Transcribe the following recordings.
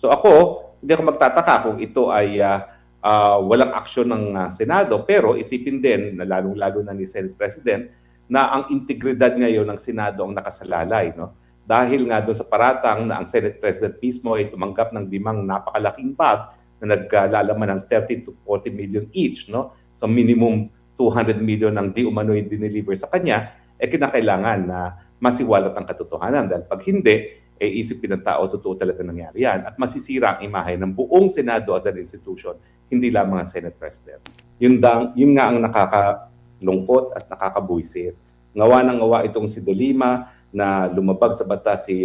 So ako, hindi ako magtataka kung ito ay walang aksyon ng Senado, pero isipin din na lalong-lalo na ni Senate President na ang integridad ngayon ng Senado ang nakasalalay, no? Dahil nga doon sa paratang na ang Senate President mismo ay tumanggap ng 5 napakalaking bag na naglalaman ng 30 to 40 million each, no? So minimum 200 million ang di umano'y dineliver sa kanya, kinakailangan na masiwalat ang katotohanan. Dahil pag hindi, isipin ng tao, totoo talaga nangyari yan. At masisira ang imahe ng buong Senado as an institution, hindi lamang ang Senate President. Yun nga ang nakakalungkot at nakakabuisit. Ngawa ng ngawa itong si De Lima na lumabag sa batas si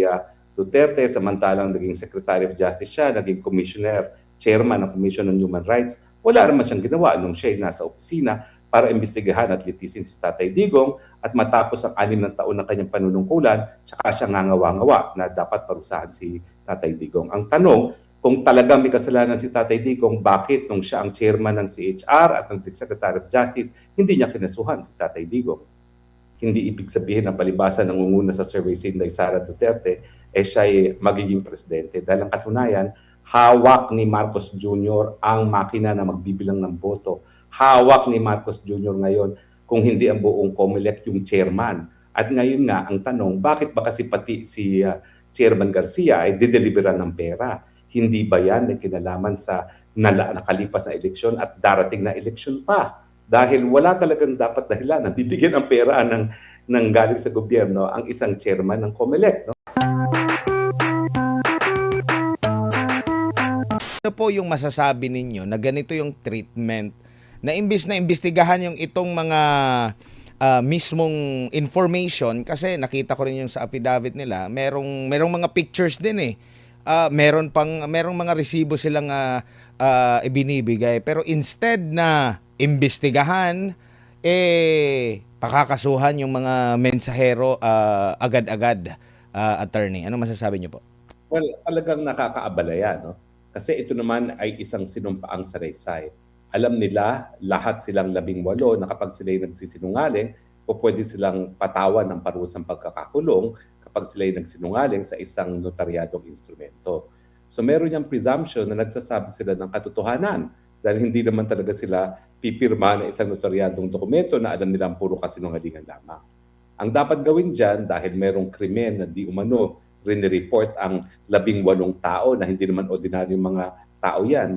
Duterte, samantalang naging Secretary of Justice siya, naging Commissioner, Chairman ng Commission on Human Rights. Wala naman siyang ginawa nung siya ay nasa opisina para imbestigahan at litisin si Tatay Digong, at matapos ang 6 na taon ng kanyang panunungkulan, saka siya ngangawa-ngawa na dapat parusahan si Tatay Digong. Ang tanong, kung talagang may kasalanan si Tatay Digong, bakit nung siya ang chairman ng CHR at ng Secretary of Justice, hindi niya kinasuhan si Tatay Digong? Hindi ibig sabihin na palibasa nangunguna sa survey si Inday Sara Duterte, siya ay magiging presidente. Dahil ang katunayan, hawak ni Marcos Jr. ang makina na magbibilang ng boto. Hawak ni Marcos Jr. ngayon, kung hindi ang buong COMELEC, yung chairman. At ngayon nga, ang tanong, bakit ba kasi pati si Chairman Garcia ay dideliveran ng pera? Hindi ba yan may kinalaman sa nakalipas na eleksyon at darating na eleksyon pa? Dahil wala talagang dapat dahilan na bibigyan ng pera ng galing sa gobyerno ang isang chairman ng COMELEC. No? Ano po yung masasabi ninyo na ganito yung treatment na imbis na imbestigahan yung itong mga mismong information, kasi nakita ko rin yung sa affidavit nila, merong mga pictures din eh. Merong mga resibo silang ibinibigay, pero instead na imbestigahan, pakakasuhan yung mga mensahero agad-agad, attorney. Ano masasabi niyo po? Well, talagang nakakaabala yan, no? Kasi ito naman ay isang sinumpaang saraysay. Alam nila, lahat silang 18 na kapag sila'y nagsisinungaling, pwede silang patawan ng parusang pagkakakulong kapag sila'y nagsinungaling sa isang notaryadong instrumento. So meron yung presumption na nagsasabi sila ng katotohanan dahil hindi naman talaga sila pipirma ng isang notaryadong dokumento na alam nilang puro kasinungalingan lamang. Ang dapat gawin dyan, dahil merong krimen na di umano rinireport ang 18 tao na hindi naman ordinaryong mga tao yan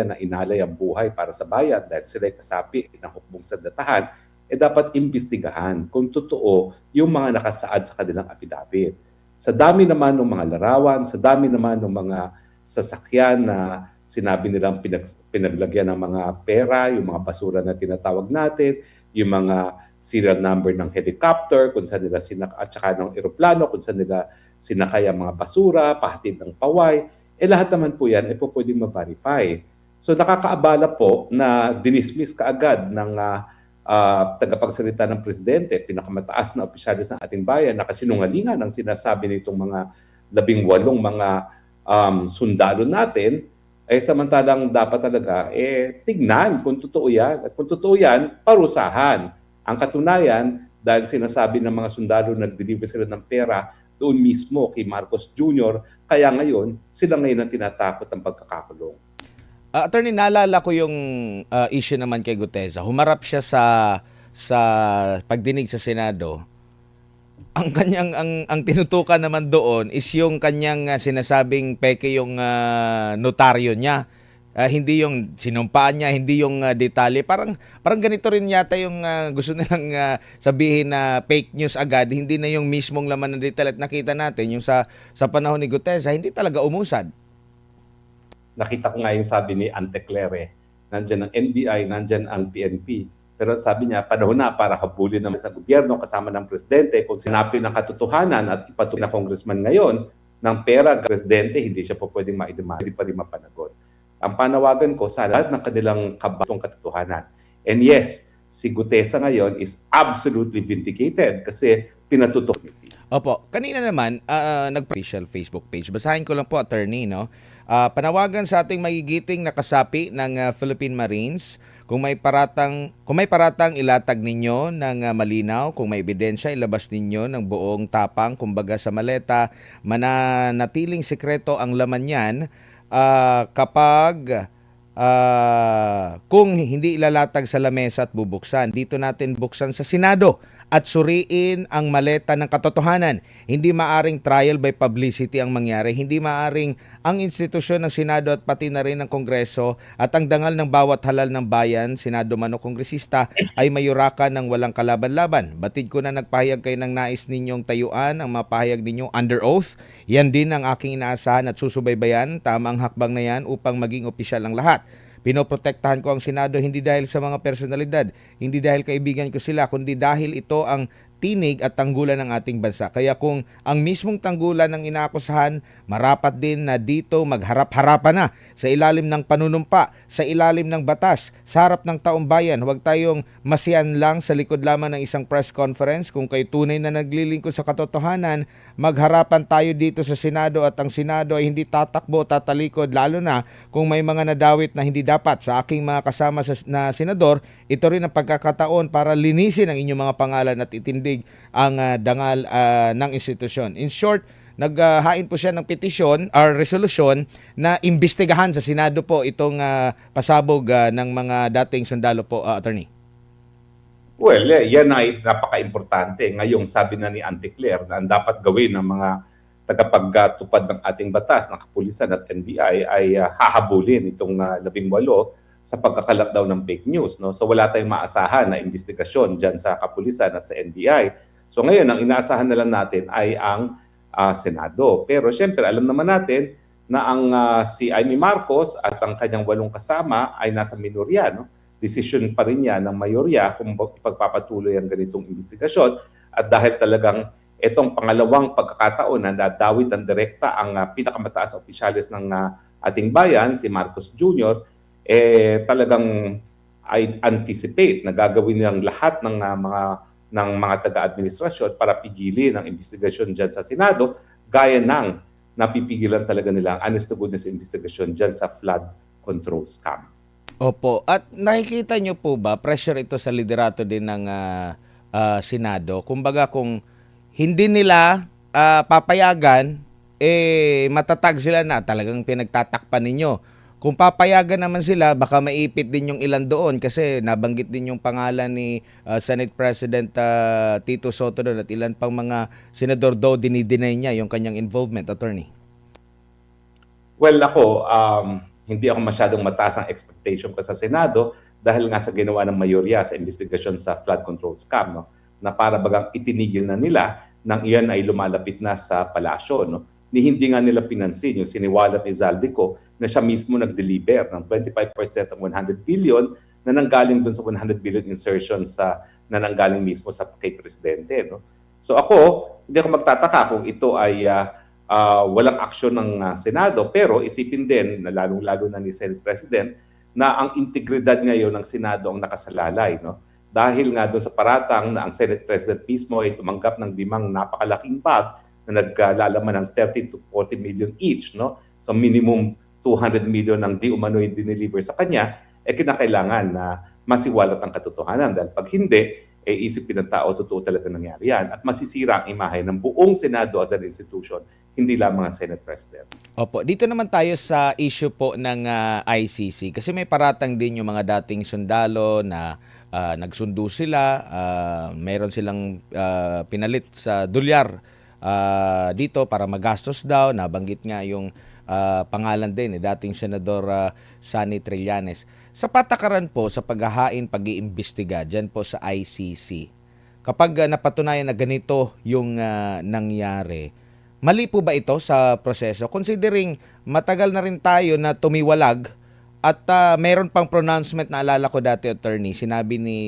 na inalay ang buhay para sa bayan dahil sila kasapi ng hukbong sandatahan, dapat imbestigahan kung totoo yung mga nakasaad sa kanilang affidavit. Sa dami naman ng mga larawan, sa dami naman ng mga sasakyan na sinabi nilang pinaglagyan ng mga pera, yung mga basura na tinatawag natin, yung mga serial number ng helicopter, kung saan nila at saka ng eroplano, kung saan nila sinakay ang mga basura, pahatid ng paway, lahat naman po yan pwedeng ma-verify. So nakakaabala po na dinismiss kaagad ng tagapagsalita ng presidente, pinakamataas na opisyalis ng ating bayan, na kasinungalingan ang sinasabi nitong mga 18 mga sundalo natin, samantalang dapat talaga tignan kung totoo yan. At kung totoo yan, parusahan. Ang katunayan, dahil sinasabi ng mga sundalo na nag-deliver sila ng pera doon mismo kay Marcos Jr., kaya ngayon, sila ngayon ang tinatakot ng pagkakakulong. Attorney, naalala ko yung issue naman kay Gutesa. Humarap siya sa pagdinig sa Senado. Ang tinutukan naman doon is yung kanyang sinasabing peke yung notaryo niya. Hindi yung sinumpaan niya, hindi yung detalye. Parang ganito rin yata yung gusto nilang sabihin na fake news agad, hindi na yung mismong laman ng detalye. At nakita natin yung sa panahon ni Gutesa, hindi talaga umusad. Nakita ko nga yung sabi ni Anteclere, nandyan ang NBI, nandyan ang PNP. Pero sabi niya, panahon na para habulin naman sa gobyerno kasama ng presidente kung sinapin ng katotohanan at ipatuloy na congressman ngayon ng pera, presidente, hindi siya po pwedeng maidemanda, hindi pa rin mapanagot. Ang panawagan ko sa lahat ng kanilang kabatong katotohanan. And yes, si Gutesa ngayon is absolutely vindicated kasi pinatutok. Opo, kanina naman, nag-official Facebook page. Basahin ko lang po, attorney, no? Panawagan sa ating magigiting na kasapi ng Philippine Marines, kung may paratang ilatag ninyo ng malinaw, kung may ebidensya ilabas ninyo ng buong tapang, kumbaga sa maleta, mananatiling sekreto ang laman niyan, kapag kung hindi ilalatag sa lamesa at bubuksan, dito natin buksan sa Senado at suriin ang maleta ng katotohanan. Hindi maaring trial by publicity ang mangyari. Hindi maaring ang institusyon ng Senado at pati na rin ng Kongreso at ang dangal ng bawat halal ng bayan, Senado man o Kongresista, ay mayurakan ng walang kalaban-laban. Batid ko na nagpahayag kayo ng nais ninyong tayuan, ang mapahayag ninyo under oath. Yan din ang aking inaasahan at susubaybayan. Tamang hakbang na yan upang maging opisyal ang lahat. Pinoprotektahan ko ang Senado hindi dahil sa mga personalidad, hindi dahil kaibigan ko sila, kundi dahil ito ang tinig at tanggulan ng ating bansa. Kaya kung ang mismong tanggulan ng inaakusahan, marapat din na dito magharap-harapan na sa ilalim ng panunumpa, sa ilalim ng batas, sa harap ng taong bayan. Huwag tayong masiyan lang sa likod lamang ng isang press conference. Kung kayo tunay na naglilingkod sa katotohanan, magharapan tayo dito sa Senado at ang Senado ay hindi tatakbo, tatalikod, lalo na kung may mga nadawit na hindi dapat sa aking mga kasama na senador. Ito rin ang pagkakataon para linisin ang inyong mga pangalan at itindig ang dangal ng institusyon. In short, naghain po siya ng petisyon or resolusyon na imbestigahan sa Senado po itong pasabog ng mga dating sundalo po, attorney. Well, yan ay napaka-importante. Ngayong sabi na ni Auntie Claire na ang dapat gawin ng mga tagapagtupad ng ating batas, ng kapulisan at NBI ay hahabulin itong 18 sa pagkakalat daw ng fake news. No? So wala tayong maasahan na investigasyon dyan sa kapulisan at sa NBI. So ngayon, ang inaasahan na lang natin ay ang Senado. Pero syempre, alam naman natin na ang si Amy Marcos at ang kanyang 8 kasama ay nasa minorya. No? Decision pa rin yan ng mayorya kung ipagpapatuloy ang ganitong investigasyon. At dahil talagang itong pangalawang pagkakataon na nadawit ang direkta ang pinakamataas na opisyalis ng ating bayan, si Marcos Jr., talagang I anticipate na gagawin nilang lahat ng mga taga-administrasyon para pigilin ang investigasyon dyan sa Senado, gaya ng napipigilan talaga nila ang honest to goodness investigasyon dyan sa flood control scam. Opo. At nakikita nyo po ba, pressure ito sa liderato din ng Senado? Kumbaga kung hindi nila papayagan, matatag sila na talagang pinagtatakpan ninyo. Kung papayagan naman sila, baka maipit din yung ilan doon kasi nabanggit din yung pangalan ni Senate President Tito Soto doon at ilan pang mga senador daw dinideny niya yung kanyang involvement, attorney. Well, ako, hindi ako masyadong mataas ang expectation ko sa Senado dahil nga sa ginawa ng mayorya sa investigasyon sa flood control scam, no? Na para bagang itinigil na nila nang iyan ay lumalapit na sa palasyo. No? Hindi nga nila pinansin yung siniwalat ni Zaldico na siya mismo nag-deliver ng 25% ng 100 billion na nanggaling dun sa 100 billion insertions na nanggaling mismo sa kay Presidente. No? So ako, hindi ako magtataka kung ito ay walang aksyon ng Senado, pero isipin din na lalong-lalo na ni Senate President na ang integridad ngayon ng Senado ang nakasalalay. No? Dahil nga doon sa paratang na ang Senate President mismo ay tumanggap ng 5 napakalaking bag na naglalaman ng 30 to 40 million each. No? So minimum 200 million ang di umano'y dineliver sa kanya, kinakailangan na masiwalat ang katotohanan. Dahil pag hindi, isipin ng tao, totoo talaga nangyari yan. At masisira ang imahe ng buong Senado as an institution, hindi lamang ang Senate President. Opo, dito naman tayo sa issue po ng ICC. Kasi may paratang din yung mga dating sundalo na nagsundo sila, mayroon silang pinalit sa dolyar dito para magastos daw. Nabanggit nga yung pangalan din ni dating Senador Sonny Trillanes. Sa patakaran po sa paghahain, pag-iimbestiga dyan po sa ICC, kapag napatunayan na ganito yung nangyari, mali po ba ito sa proseso? Considering matagal na rin tayo na tumiwalag at mayroon pang pronouncement na alala ko dati, attorney, sinabi ni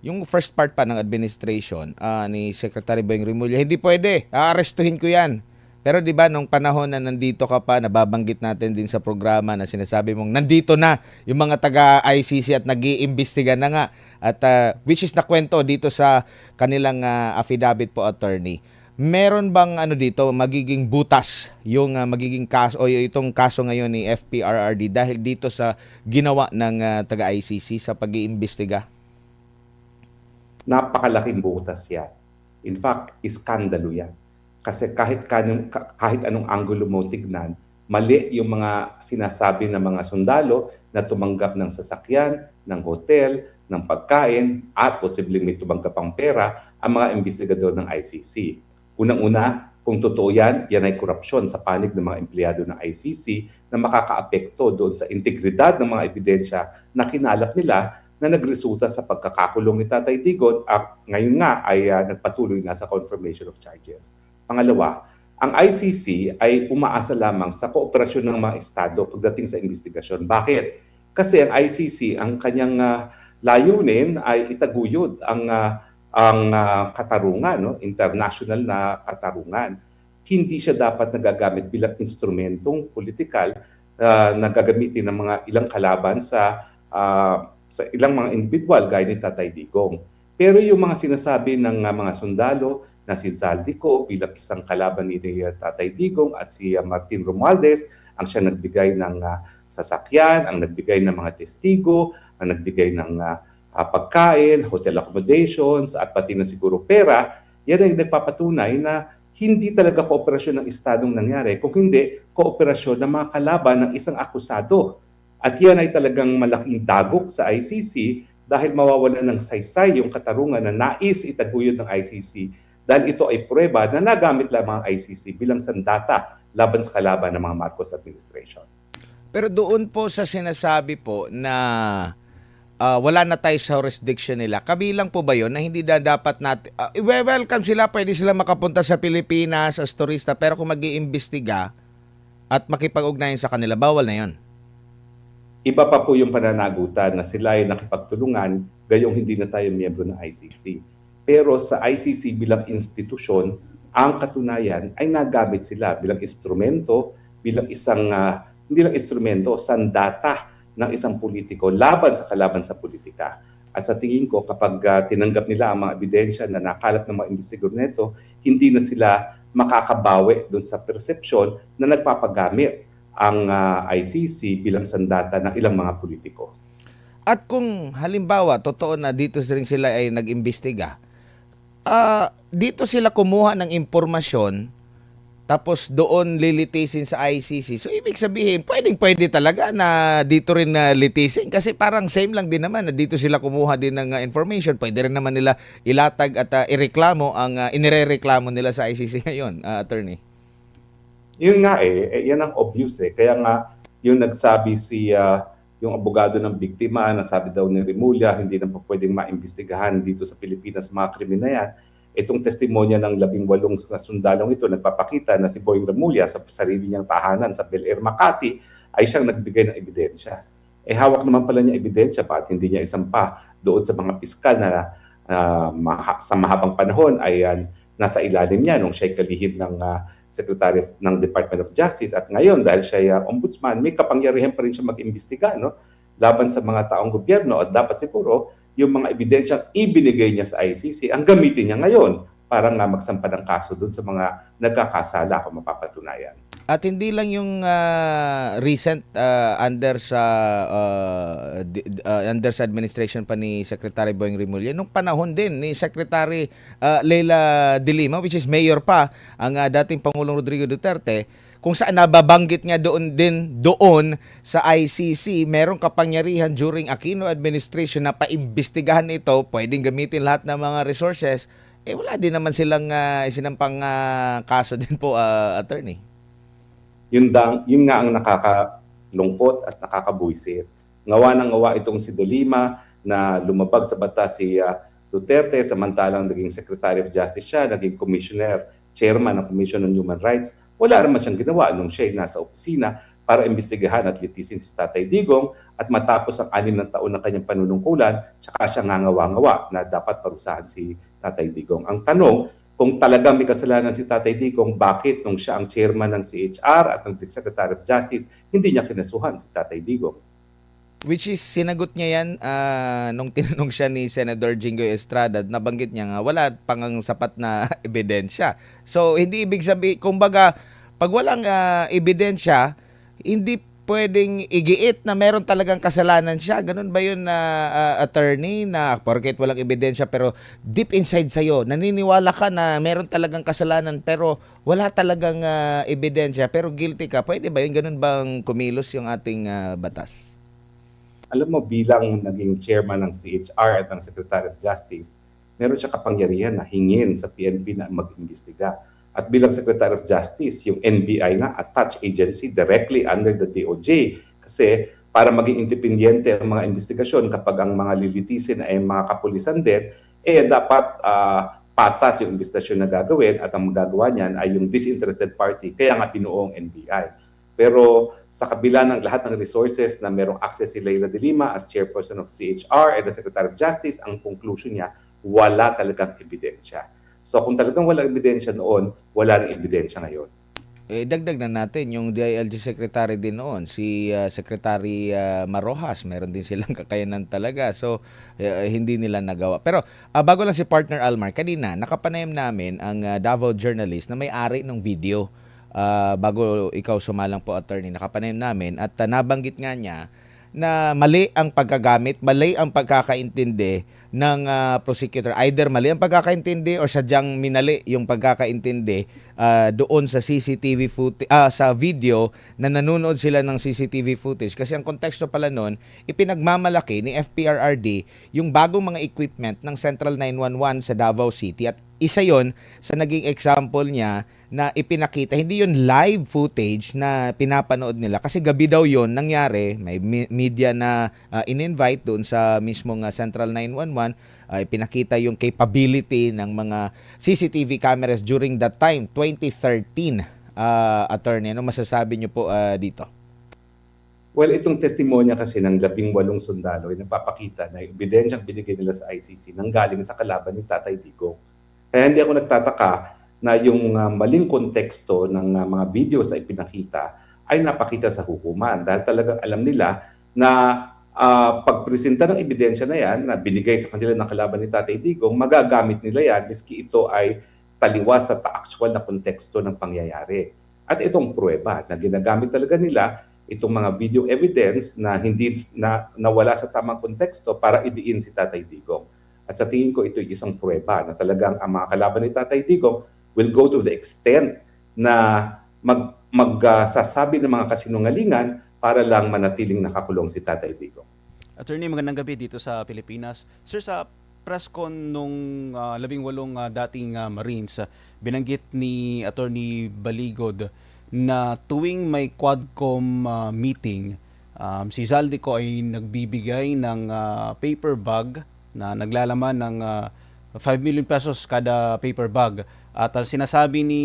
yung first part pa ng administration ni Secretary Boyeng Rimulya, hindi pwede, aarestuhin ko yan. Pero 'di ba nung panahon na nandito ka pa, nababanggit natin din sa programa na sinasabi mong nandito na yung mga taga ICC at nag-iimbestiga na nga at which is nakwento dito sa kanilang affidavit po, attorney. Meron bang dito magiging butas yung magiging kaso o itong kaso ngayon ni FPRRD dahil dito sa ginawa ng taga ICC sa pag-iimbestiga? Napakalaking butas yan. In fact, iskandalo yan. Kasi kahit anong anggulo mo tignan, mali yung mga sinasabi ng mga sundalo na tumanggap ng sasakyan, ng hotel, ng pagkain, at posibleng may tumanggap pang pera ang mga investigador ng ICC. Unang-una, kung totoo yan, yan ay korupsyon sa panig ng mga empleyado ng ICC na makakaapekto doon sa integridad ng mga ebidensya na kinalap nila na nagresulta sa pagkakakulong ni Tatay Digon at ngayon nga ay nagpatuloy na sa confirmation of charges. Pangalawa, ang ICC ay umaasa lamang sa kooperasyon ng mga estado pagdating sa investigasyon. Bakit? Kasi ang ICC, ang kanyang layunin ay itaguyod ang katarungan, no? International na katarungan. Hindi siya dapat nagagamit bilang instrumentong politikal na gagamitin ng mga ilang kalaban sa ilang mga individual gaya ni Tatay Digong. Pero yung mga sinasabi ng mga sundalo na si Zaldico bilang isang kalaban ni Tatay Digong at si Martin Romualdez ang siya nagbigay ng sasakyan, ang nagbigay ng mga testigo, ang nagbigay ng pagkain, hotel accommodations at pati na siguro pera, yan ay nagpapatunay na hindi talaga kooperasyon ng Estadong nangyari, kung hindi kooperasyon ng mga kalaban ng isang akusado. At yan ay talagang malaking dagok sa ICC dahil mawawalan ng saysay yung katarungan na nais itaguyod ng ICC dahil ito ay pruweba na nagamit lamang ang ICC bilang sandata laban sa kalaban ng mga Marcos administration. Pero doon po sa sinasabi po na wala na tayo sa jurisdiction nila, kabilang po ba yun na hindi na dapat natin, i-welcome sila, pwede sila makapunta sa Pilipinas as turista, pero kung mag-iimbestiga at makipag-ugnayan sa kanila, bawal na yun? Iba pa po yung pananagutan na sila ay nakipagtulungan gayong hindi na tayo miyembro ng ICC. Pero sa ICC bilang institusyon, ang katunayan ay nagamit sila bilang instrumento, bilang isang, hindi lang instrumento, sandata ng isang politiko laban sa kalaban sa politika. At sa tingin ko, kapag tinanggap nila ang mga ebidensya na nakalap ng mga investigador nito, hindi na sila makakabawi doon sa persepsyon na nagpapagamit ang ICC bilang sandata ng ilang mga politiko. At kung halimbawa, totoo na dito rin sila ay nag-imbestiga, dito sila kumuha ng impormasyon tapos doon lilitisin sa ICC. So ibig sabihin, pwede talaga na dito rin na litisin kasi parang same lang din naman na dito sila kumuha din ng information. Pwede rin naman nila ilatag at ireklamo ang inirereklamo nila sa ICC ngayon, attorney. Yun nga yan ang obvious Kaya nga yung nagsabi yung abogado ng biktima, nasabi daw ni Remulla, hindi na po pwedeng maimbestigahan dito sa Pilipinas mga krimen na yan. Itong testimonya ng 18 na sundalong ito nagpapakita na si Boying Remulla sa sarili niyang tahanan sa Bel Air, Makati ay siyang nagbigay ng ebidensya. Hawak naman pala niya ebidensya pa at hindi niya isampa doon sa mga piskal na sa mahabang panahon ay nasa ilalim niya nung siya'y kalihim ng Secretary ng Department of Justice at ngayon dahil siya ay ombudsman, may kapangyarihan pa rin siya mag-imbestiga laban sa mga taong gobyerno at dapat siguro yung mga ebidensyang ibinigay niya sa ICC ang gamitin niya ngayon para nga magsampa ng kaso doon sa mga nagkakasala kung mapapatunayan. At hindi lang yung recent under sa administration pa ni Secretary Boying Remulla, nung panahon din ni Secretary Leila de Lima, which is mayor pa ang dating Pangulong Rodrigo Duterte, kung saan nababanggit nga doon sa ICC, merong kapangyarihan during Aquino administration na paimbestigahan ito, pwedeng gamitin lahat ng mga resources, wala din naman silang isinampang kaso din po, attorney. Yun nga ang nakakalungkot at nakakabuisit. Ngawa ng ngawa itong si De Lima na lumabag sa batas si Duterte, samantalang naging Secretary of Justice siya, naging Commissioner, Chairman ng Commission on Human Rights. Wala naman siyang ginawa nung siya nasa opisina para imbestigahan at litisin si Tatay Digong at matapos ang 6 na taon ng kanyang panunungkulan, tsaka siya ngangawa-ngawa na dapat parusahan si Tatay Digong. Ang tanong, kung talagang may kasalanan si Tatay Digong, bakit nung siya ang chairman ng CHR at ng Secretary of Justice, hindi niya kinasuhan si Tatay Digong? Which is, sinagot niya yan nung tinanong siya ni Senator Jinggoy Estrada, nabanggit niya nga, wala pang sapat na ebidensya. So, hindi ibig sabihin, kumbaga, pag walang ebidensya, hindi pwedeng igiit na meron talagang kasalanan siya. Ganun ba yun na attorney, na porket walang ebidensya pero deep inside sa'yo, naniniwala ka na meron talagang kasalanan pero wala talagang ebidensya pero guilty ka. Pwede ba yun? Ganun bang kumilos yung ating batas? Alam mo, bilang naging chairman ng CHR at ng Secretary of Justice, meron siya kapangyarihan na hingin sa PNP na mag-imbestiga. At bilang Secretary of Justice, yung NBI nga, attached agency directly under the DOJ. Kasi para maging independyente ang mga investigasyon kapag ang mga lilitisin ay mga kapulisan din, dapat patas yung investigasyon na gagawin at ang magagawa niyan ay yung disinterested party. Kaya nga binuong NBI. Pero sa kabila ng lahat ng resources na merong access si Leila de Lima as chairperson of CHR and the Secretary of Justice, ang conclusion niya, wala talagang ebidensya. So kung talagang wala ebidensya noon, wala ring ebidensya ngayon. Dagdag na natin yung DILG Secretary din noon, si Secretary Marojas, meron din silang kakayanan talaga. So, hindi nila nagawa. Pero bago lang si Partner Almar, kanina nakapanayam namin ang Davao journalist na may-ari ng video. Bago ikaw sumalang po, attorney, nakapanayam namin at nabanggit nga niya na mali ang pagkagamit, mali ang pagkakaintindi ng prosecutor. Either mali ang pagkakaintindi o sadyang minali yung pagkakaintindi doon sa CCTV footage, sa video na nanonood sila ng CCTV footage. Kasi ang konteksto pala noon, ipinagmamalaki ni FPRRD yung bagong mga equipment ng Central 911 sa Davao City at isa yon sa naging example niya na ipinakita. Hindi yun live footage na pinapanood nila kasi gabi daw yun nangyari. May media na in-invite doon sa mismong Central 911. Pinakita yung capability ng mga CCTV cameras during that time, 2013. Attorney, ano masasabi niyo po dito? Well, itong testimonya kasi ng 18 sundalo ay nagpapakita na yung ebidensyang binigay nila sa ICC nanggaling sa kalaban ni Tatay Digong. Kaya hindi ako nagtataka na yung maling konteksto ng mga videos na ipinakita ay napakita sa hukuman dahil talagang alam nila na pagpresenta ng ebidensya na yan na binigay sa kanila ng kalaban ni Tatay Digong, magagamit nila yan miski ito ay taliwas sa actual na konteksto ng pangyayari. At itong pruweba na ginagamit talaga nila itong mga video evidence na hindi na nawala sa tamang konteksto para idiin si Tatay Digong. At sa tingin ko ito isang pruweba na talagang ang mga kalaban ni Tatay Digong will go to the extent na magsasabi ng mga kasinungalingan para lang manatiling nakakulong si Tatay Digong. Attorney, magandang gabi dito sa Pilipinas. Sir, sa press con nung 18 dating Marines, binanggit ni Attorney Baligod na tuwing may Quadcom meeting, si Zaldico ay nagbibigay ng paper bag na naglalaman ng 5 million pesos kada paper bag. At sinasabi ni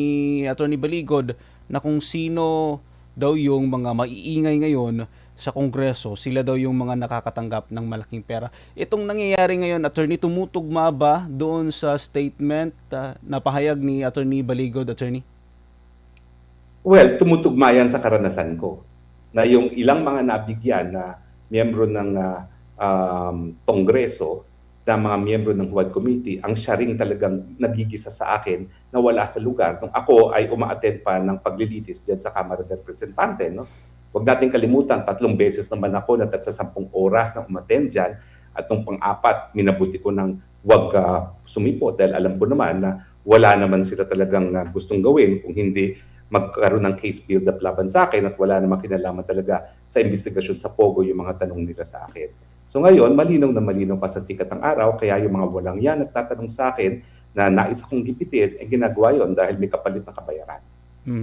Attorney Baligod na kung sino daw yung mga maiingay ngayon sa Kongreso, sila daw yung mga nakakatanggap ng malaking pera. Itong nangyayari ngayon, Attorney, tumutugma ba doon sa statement na pahayag ni Attorney Baligod, Attorney? Well, tumutugma yan sa karanasan ko na yung ilang mga nabigyan na miyembro ng Kongreso na mga miyembro ng Quad Committee, ang siya ring talagang nagigisa sa akin na wala sa lugar nung ako ay uma-attend pa ng paglilitis dyan sa Kamara ng Representante. No? Huwag natin kalimutan, 3 beses naman ako na tagsa 10 oras na umattend dyan at nung pang-4, minabuti ko ng huwag sumipot dahil alam ko naman na wala naman sila talagang gustong gawin kung hindi magkaroon ng case build-up laban sa akin at wala namang kinalaman talaga sa investigasyon sa Pogo yung mga tanong nila sa akin. So ngayon, malinaw na malinaw pa sa sikat ng araw, kaya yung mga walang yan nagtatanong sa akin na nais akong gipitin, ginagawa yon dahil may kapalit na kabayaran.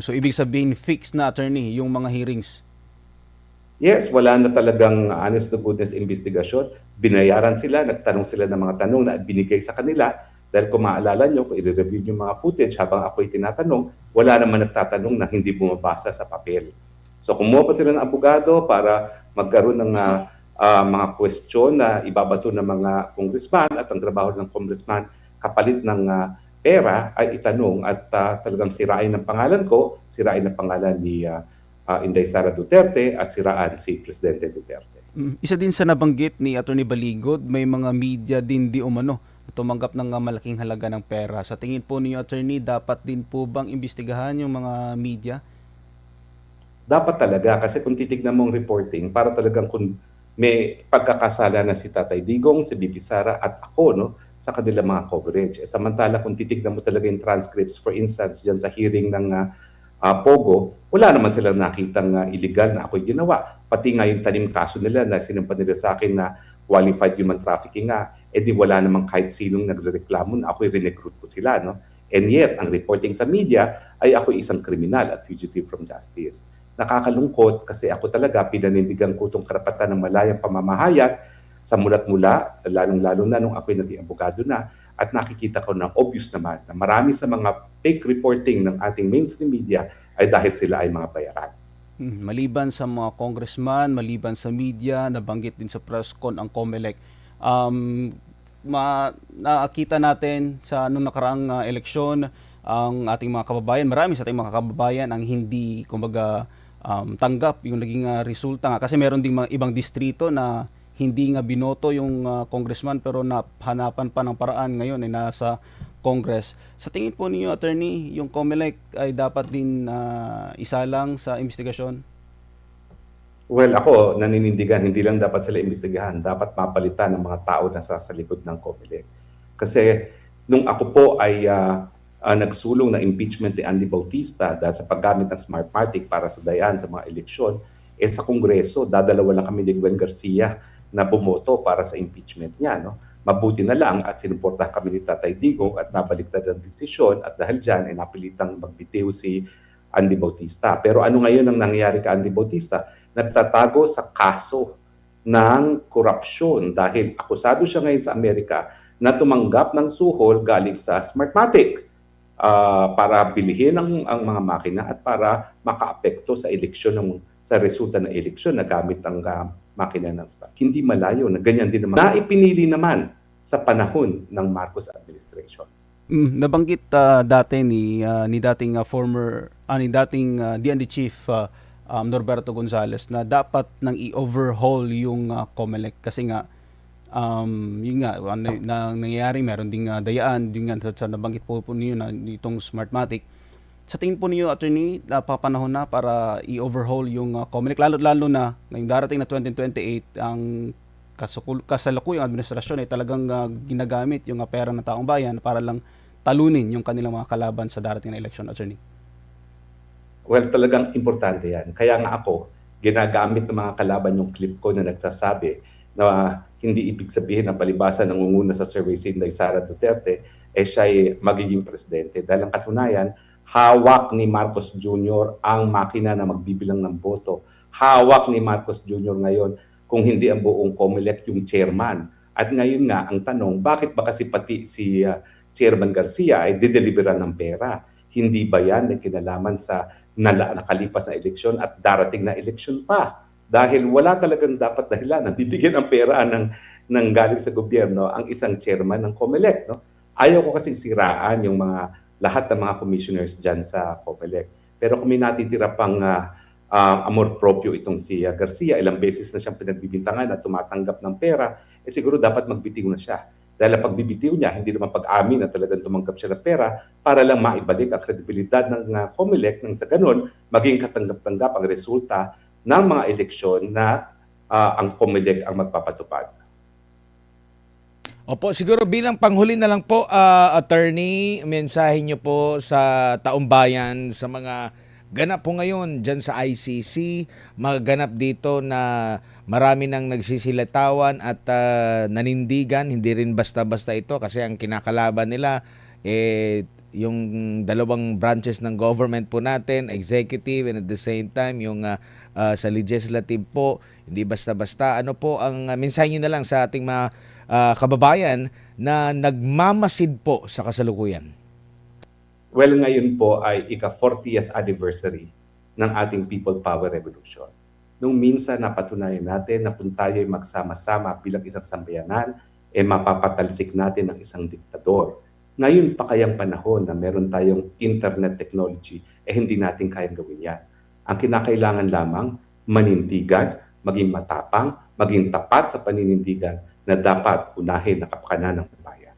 So ibig sabihin, fixed na, Attorney, yung mga hearings? Yes, wala na talagang honest to goodness investigasyon. Binayaran sila, nagtanong sila ng mga tanong na binigay sa kanila. Dahil kung maalala nyo, kung i-review yung mga footage habang ako'y tinatanong, wala naman nagtatanong na hindi bumabasa sa papel. So kumuha pa sila ng abogado para magkaroon ng mga question na ibabato ng mga congressman at ang trabaho ng congressman kapalit ng pera ay itanong at talagang sirain ng pangalan ko, sirain ng pangalan ni Inday Sara Duterte at siraan si Presidente Duterte. Isa din sa nabanggit ni Attorney Baligod, may mga media din di umano tumanggap ng malaking halaga ng pera. Sa tingin po ninyo, Attorney, dapat din po bang imbestigahan yung mga media? dapat talaga, kasi kung titignan mo ang reporting, para talagang kung may pagkakasala na si Tatay Digong, si BP Sara at ako, no, sa kanilang mga coverage. Samantala kung titignan mo talaga yung transcripts, for instance, dyan sa hearing ng Pogo, wala naman silang nakitang illegal na ako'y ginawa. Pati nga yung tanim kaso nila na sinumpa nila sa akin na qualified human trafficking nga, di wala namang kahit sinong nagrereklamo na ako'y recruit ko sila. No? And yet, ang reporting sa media ay ako'y isang kriminal at fugitive from justice. Nakakalungkot kasi ako talaga pinanindigan ko itong karapatan ng malayang pamamahayag sa mulat mula, lalong-lalo na nung ako'y naging abogado na, at nakikita ko na obvious naman na marami sa mga fake reporting ng ating mainstream media ay dahil sila ay mga bayaran. Maliban sa mga congressman, maliban sa media, nabanggit din sa press con ang COMELEC. Nakita natin sa nung nakaraang eleksyon ang ating mga kababayan, marami sa ating mga kababayan ang hindi kumbaga tanggap yung naging resulta nga kasi meron ding mga ibang distrito na hindi nga binoto yung congressman pero hanapan pa ng paraan ngayon ay nasa Congress. Sa tingin po ninyo, attorney, yung COMELEC ay dapat din isalang sa investigasyon? Well, ako naninindigan, hindi lang dapat sila imbestigahan, dapat mapalitan ng mga tao na sa likod ng COMELEC. Kasi nung ako po ay nagsulong na impeachment ni Andy Bautista dahil sa paggamit ng Smartmatic para sa dayan sa mga eleksyon, sa Kongreso, dadalawa lang kami ni Gwen Garcia na bumoto para sa impeachment niya. No? Mabuti na lang at sinuportahan kami ni Tatay Digong at nabaliktad ang desisyon at dahil dyan ay napilitang magbitiw si Andy Bautista. Pero ano ngayon ang nangyayari kay Andy Bautista? Nagtatago sa kaso ng korupsyon dahil akusado siya ngayon sa Amerika na tumanggap ng suhol galing sa Smartmatic para bilihin ang mga makina at para makaapekto sa eleksyon sa resulta ng eleksyon na gamit ang makina ng SPAC. Hindi malayo na ganyan din naman. Naipinili naman sa panahon ng Marcos administration. Nabanggit dati ni dating DND chief Norberto Gonzales na dapat nang i-overhaul yung COMELEC kasi nga yun nga nangyayari, meron ding dayaan din nga sa nabanggit po niyo na itong Smartmatic. Sa tingin po niyo, attorney, napapanahon na para i-overhaul yung COMELEC lalo na ngayong darating na 2028 ang kasalukuyang administrasyon ay talagang ginagamit yung pera ng taong bayan para lang talunin yung kanilang mga kalaban sa darating na election, attorney. Well, talagang importante yan. Kaya nga ako, ginagamit ng mga kalaban yung clip ko na nagsasabi na hindi ibig sabihin na palibasa nangunguna sa survey si Inday Sara Duterte, siya ay magiging presidente. Dahil ang katunayan, hawak ni Marcos Jr. ang makina na magbibilang ng boto. Hawak ni Marcos Jr. ngayon kung hindi ang buong COMELEC yung chairman. At ngayon nga, ang tanong, bakit ba kasi pati si Chairman Garcia ay dideliveran ng pera? Hindi ba yan may kinalaman sa nakalipas na eleksyon at darating na eleksyon pa? Dahil wala talagang dapat dahilan na bibigyan ang pera ng galing sa gobyerno ang isang chairman ng COMELEC. No? Ayaw ko kasing siraan yung lahat ng mga commissioners dyan sa COMELEC. Pero kung may natitira pang amor proprio itong si Garcia, ilang beses na siyang pinagbibintangan at tumatanggap ng pera, siguro dapat magbitiw na siya. Dahil ang pagbibitiw niya, hindi naman pag-amin na talagang tumanggap siya ng pera para lang maibalik ang kredibilidad ng COMELEC nang sa ganun, maging katanggap-tanggap ang resulta ng mga eleksyon na ang COMELEC ang magpapatupad. Opo, siguro bilang panghuli na lang po, attorney, mensahe niyo po sa taong bayan sa mga ganap po ngayon dyan sa ICC, maganap dito na marami nang nagsisilatawan at nanindigan, hindi rin basta-basta ito kasi ang kinakalaban nila yung dalawang branches ng government po natin, executive and at the same time yung sa legislative po, hindi basta-basta. Ano po ang mensahe niyo na lang sa ating mga kababayan na nagmamasid po sa kasalukuyan? Well, ngayon po ay ika-40th anniversary ng ating People Power Revolution. Nung minsan napatunayan natin na kung tayo'y magsama-sama bilang isang sambayanan, mapapatalsik natin ang isang diktador. Ngayon pa kayang panahon na meron tayong internet technology, hindi natin kayang gawin yan. Ang kinakailangan lamang, manindigan, maging matapang, maging tapat sa paninindigan na dapat unahin ang kapakanan ng bayan.